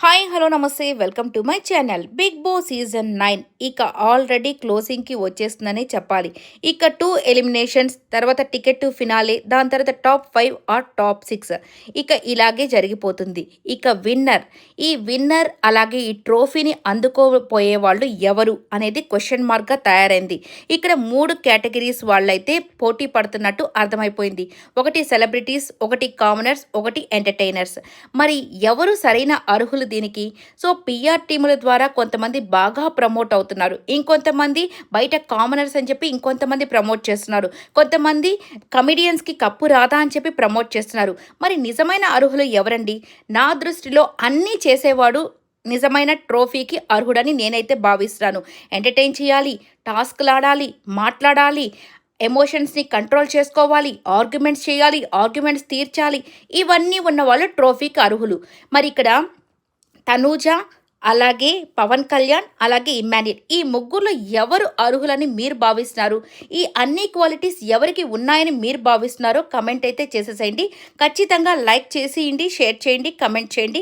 Hi hello నమస్తే welcome to my channel. Bigg Boss season 9 ఇక already క్లోజింగ్కి వచ్చేస్తుందని చెప్పాలి. ఇక 2 ఎలిమినేషన్స్ తర్వాత టికెట్ టు ఫినాలే, దాని తర్వాత టాప్ 5 ఆర్ టాప్ 6 ఇక ఇలాగే జరిగిపోతుంది. ఇక ఈ విన్నర్ అలాగే ఈ ట్రోఫీని అందుకోపోయే వాళ్ళు ఎవరు అనేది క్వశ్చన్ మార్క్గా తయారైంది. ఇక్కడ 3 కేటగిరీస్ వాళ్ళైతే పోటీ పడుతున్నట్టు అర్థమైపోయింది. ఒకటి సెలబ్రిటీస్, ఒకటి కామనర్స్, ఒకటి ఎంటర్టైనర్స్. మరి ఎవరు సరైన అర్హులు దీనికి? సో పిఆర్ టీముల ద్వారా కొంతమంది బాగా ప్రమోట్ అవుతున్నారు, ఇంకొంతమంది బయట కామనర్స్ అని చెప్పి ఇంకొంతమంది ప్రమోట్ చేస్తున్నారు, కొంతమంది కమిడియన్స్కి కప్పు రాదా అని చెప్పి ప్రమోట్ చేస్తున్నారు. మరి నిజమైన అర్హులు ఎవరండి? నా దృష్టిలో అన్నీ చేసేవాడు నిజమైన ట్రోఫీకి అర్హుడని నేనైతే భావిస్తున్నాను. ఎంటర్టైన్ చేయాలి, టాస్క్లు ఆడాలి, మాట్లాడాలి, ఎమోషన్స్ని కంట్రోల్ చేసుకోవాలి, ఆర్గ్యుమెంట్స్ చేయాలి, ఆర్గ్యుమెంట్స్ తీర్చాలి, ఇవన్నీ ఉన్న వాళ్ళు ట్రోఫీకి అర్హులు. మరి ఇక్కడ తనూజ, అలాగే పవన్ కళ్యాణ్, అలాగే ఇమ్మాన్యుల్, ఈ ముగ్గురులో ఎవరు అర్హులని మీరు భావిస్తున్నారు? ఈ అన్ని క్వాలిటీస్ ఎవరికి ఉన్నాయని మీరు భావిస్తున్నారో కమెంట్ అయితే చేసేసేయండి. ఖచ్చితంగా లైక్ చేసేయండి, షేర్ చేయండి, కమెంట్ చేయండి.